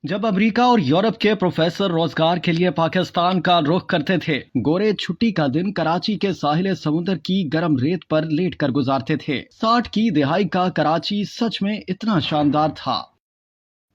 جب امریکہ اور یورپ کے پروفیسر روزگار کے لیے پاکستان کا رخ کرتے تھے، گورے چھٹی کا دن کراچی کے ساحل سمندر کی گرم ریت پر لیٹ کر گزارتے تھے۔ 60 کی دہائی کا کراچی سچ میں اتنا شاندار تھا۔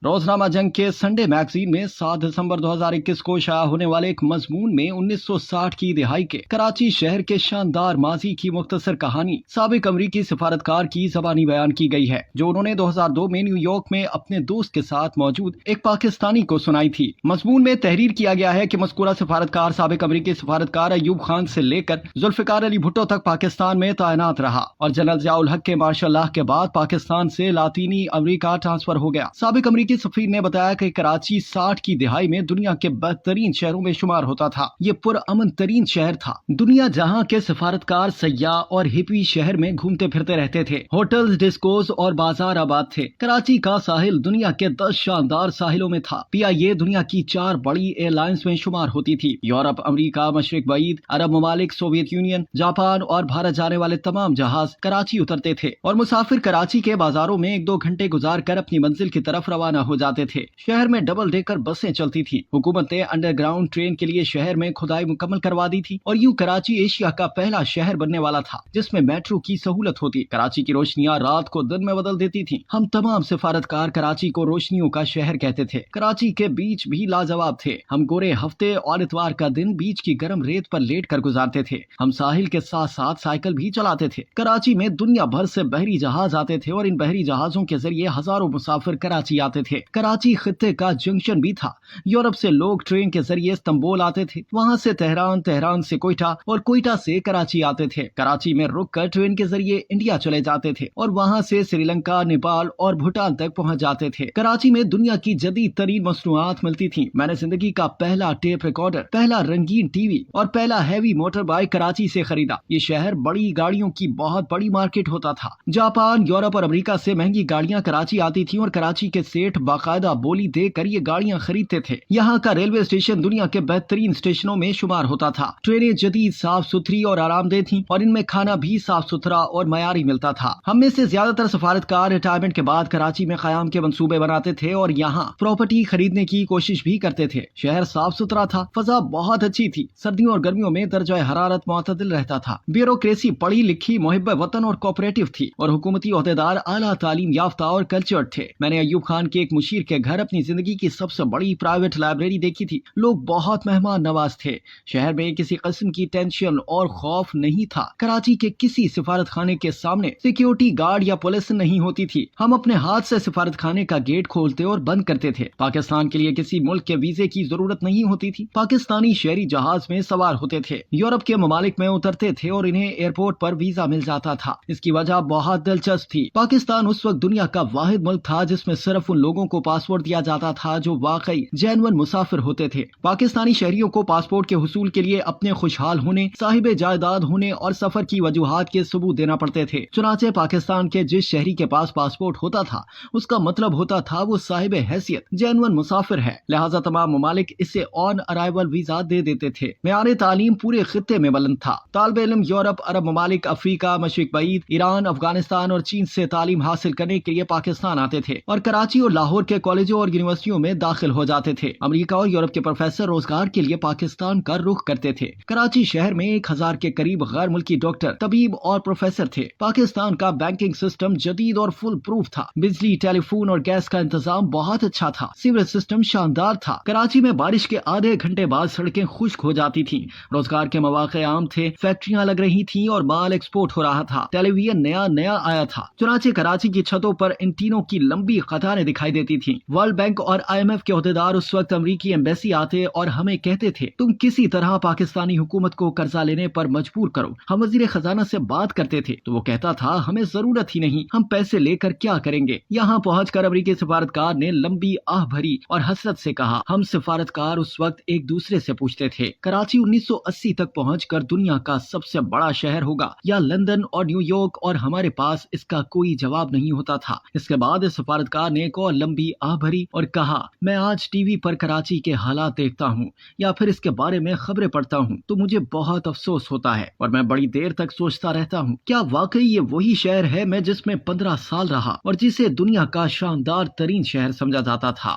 روزنامہ جنگ کے سنڈے میگزین میں 7 دسمبر 2021 کو شائع ہونے والے ایک مضمون میں 1960 کی دہائی کے کراچی شہر کے شاندار ماضی کی مختصر کہانی سابق امریکی سفارتکار کی زبانی بیان کی گئی ہے، جو انہوں نے 2002 میں نیو یارک میں اپنے دوست کے ساتھ موجود ایک پاکستانی کو سنائی تھی۔ مضمون میں تحریر کیا گیا ہے کہ مذکورہ سفارتکار سابق امریکی سفارتکار ایوب خان سے لے کر ذوالفقار علی بھٹو تک پاکستان میں تعینات رہا اور جنرل ضیاء الحق کے مارشل لاء کے بعد پاکستان سے لاطینی امریکہ ٹرانسفر ہو گیا۔ سابق امریکی سفیر نے بتایا کہ کراچی 60 کی دہائی میں دنیا کے بہترین شہروں میں شمار ہوتا تھا۔ یہ پرامن ترین شہر تھا۔ دنیا جہاں کے سفارتکار سیاح اور ہپی شہر میں گھومتے پھرتے رہتے تھے۔ ہوٹلز، ڈسکوز اور بازار آباد تھے۔ کراچی کا ساحل دنیا کے 10 شاندار ساحلوں میں تھا۔ PIA دنیا کی 4 بڑی ایئر لائنز میں شمار ہوتی تھی۔ یورپ، امریکہ، مشرق بعید، عرب ممالک، سوویت یونین، جاپان اور بھارت جانے والے تمام جہاز کراچی اترتے تھے اور مسافر کراچی کے بازاروں میں 1-2 گھنٹے گزار کر اپنی منزل کی طرف روانہ ہو جاتے تھے۔ شہر میں ڈبل ڈیکر بسیں چلتی تھیں۔ حکومت نے انڈر گراؤنڈ ٹرین کے لیے شہر میں کھدائی مکمل کروا دی تھی اور یوں کراچی ایشیا کا پہلا شہر بننے والا تھا جس میں میٹرو کی سہولت ہوتی۔ کراچی کی روشنیاں رات کو دن میں بدل دیتی تھیں۔ ہم تمام سفارتکار کراچی کو روشنیوں کا شہر کہتے تھے۔ کراچی کے بیچ بھی لاجواب تھے۔ ہم گورے ہفتے اور اتوار کا دن بیچ کی گرم ریت پر لیٹ کر گزارتے تھے۔ ہم ساحل کے ساتھ ساتھ سائیکل بھی چلاتے تھے۔ کراچی میں دنیا بھر سے بحری جہاز آتے تھے اور ان بحری جہازوں کے ذریعے ہزاروں مسافر کراچی آتے تھے۔ کراچی خطے کا جنکشن بھی تھا۔ یورپ سے لوگ ٹرین کے ذریعے استنبول آتے تھے، وہاں سے تہران، تہران سے کوئٹہ اور کوئٹہ سے کراچی آتے تھے۔ کراچی میں رک کر ٹرین کے ذریعے انڈیا چلے جاتے تھے اور وہاں سے سری لنکا، نیپال اور بھوٹان تک پہنچ جاتے تھے۔ کراچی میں دنیا کی جدید ترین مصنوعات ملتی تھیں۔ میں نے زندگی کا پہلا ٹیپ ریکارڈر، پہلا رنگین ٹی وی اور پہلا ہیوی موٹر بائیک کراچی سے خریدا۔ یہ شہر بڑی گاڑیوں کی بہت بڑی مارکیٹ ہوتا تھا۔ جاپان، یورپ اور امریکہ سے مہنگی گاڑیاں کراچی آتی تھیں اور کراچی کے سیٹھ باقاعدہ بولی دے کر یہ گاڑیاں خریدتے تھے۔ یہاں کا ریلوے اسٹیشن دنیا کے بہترین اسٹیشنوں میں شمار ہوتا تھا۔ ٹرینیں جدید، صاف ستھری اور آرام دہ تھیں اور ان میں کھانا بھی صاف ستھرا اور معیاری ملتا تھا۔ ہم میں سے زیادہ تر سفارتکار ریٹائرمنٹ کے بعد کراچی میں قیام کے منصوبے بناتے تھے اور یہاں پراپرٹی خریدنے کی کوشش بھی کرتے تھے۔ شہر صاف ستھرا تھا، فضا بہت اچھی تھی۔ سردیوں اور گرمیوں میں درجہ حرارت معتدل رہتا تھا۔ بیوروکریسی پڑھی لکھی، محب وطن اور کوآپریٹو تھی اور حکومتی عہدیدار اعلیٰ تعلیم یافتہ اور کلچرڈ تھے۔ میں نے ایوب خان کے ایک مشیر کے گھر اپنی زندگی کی سب سے بڑی پرائیویٹ لائبریری دیکھی تھی۔ لوگ بہت مہمان نواز تھے۔ شہر میں کسی قسم کی ٹینشن اور خوف نہیں تھا۔ کراچی کے کسی سفارت خانے کے سامنے سیکیورٹی گارڈ یا پولیس نہیں ہوتی تھی۔ ہم اپنے ہاتھ سے سفارت خانے کا گیٹ کھولتے اور بند کرتے تھے۔ پاکستان کے لیے کسی ملک کے ویزے کی ضرورت نہیں ہوتی تھی۔ پاکستانی شہری جہاز میں سوار ہوتے تھے، یورپ کے ممالک میں اترتے تھے اور انہیں ایئرپورٹ پر ویزا مل جاتا تھا۔ اس کی وجہ بہت دلچسپ تھی۔ پاکستان اس وقت دنیا کا واحد ملک تھا جس میں صرف ان لوگوں کو پاسپورٹ دیا جاتا تھا جو واقعی جینون مسافر ہوتے تھے۔ پاکستانی شہریوں کو پاسپورٹ کے حصول کے لیے اپنے خوشحال ہونے، صاحب جائیداد ہونے اور سفر کی وجوہات کے ثبوت دینا پڑتے تھے۔ چنانچہ پاکستان کے جس شہری کے پاس پاسپورٹ ہوتا تھا اس کا مطلب ہوتا تھا وہ صاحب حیثیت جینون مسافر ہے، لہٰذا تمام ممالک اسے آن ارائیول ویزا دے دیتے تھے۔ معیار تعلیم پورے خطے میں بلند تھا۔ طالب علم یورپ، عرب ممالک، افریقہ، مشرق بعید، ایران، افغانستان اور چین سے تعلیم حاصل کرنے کے لیے پاکستان آتے تھے اور کراچی اور لاہور کے کالجوں اور یونیورسٹیوں میں داخل ہو جاتے تھے۔ امریکہ اور یورپ کے پروفیسر روزگار کے لیے پاکستان کا رخ کرتے تھے۔ کراچی شہر میں 1000 کے قریب غیر ملکی ڈاکٹر، طبیب اور پروفیسر تھے۔ پاکستان کا بینکنگ سسٹم جدید اور فل پروف تھا۔ بجلی، ٹیلی فون اور گیس کا انتظام بہت اچھا تھا۔ سیوریج سسٹم شاندار تھا۔ کراچی میں بارش کے آدھے گھنٹے بعد سڑکیں خشک ہو جاتی تھیں۔ روزگار کے مواقع عام تھے، فیکٹریاں لگ رہی تھیں اور مال ایکسپورٹ ہو رہا تھا۔ ٹیلی ویژن نیا آیا تھا، چنانچہ کراچی کی چھتوں پر انٹینوں کی لمبی قطاریں دکھائی دیتی تھیں۔ ورلڈ بینک اور IMF کے عہدیدار اس وقت امریکی ایمبیسی آتے اور ہمیں کہتے تھے تم کسی طرح پاکستانی حکومت کو قرضہ لینے پر مجبور کرو۔ ہم وزیر خزانہ سے بات کرتے تھے تو وہ کہتا تھا ہمیں ضرورت ہی نہیں، ہم پیسے لے کر کیا کریں گے۔ یہاں پہنچ کر امریکی سفارتکار نے لمبی آہ بھری اور حسرت سے کہا، ہم سفارتکار اس وقت ایک دوسرے سے پوچھتے تھے کراچی 1980 تک پہنچ کر دنیا کا سب سے بڑا شہر ہوگا یا لندن اور نیو یارک، اور ہمارے پاس اس کا کوئی جواب نہیں ہوتا تھا۔ اس کے بعد سفارتکار نے ایک اور لمبی آہ بھری اور کہا، میں آج ٹی وی پر کراچی کے حالات دیکھتا ہوں یا پھر اس کے بارے میں خبریں پڑھتا ہوں تو مجھے بہت افسوس ہوتا ہے اور میں بڑی دیر تک سوچتا رہتا ہوں کیا واقعی یہ وہی شہر ہے میں جس میں 15 سال رہا اور جسے دنیا کا شاندار ترین شہر سمجھا جاتا تھا۔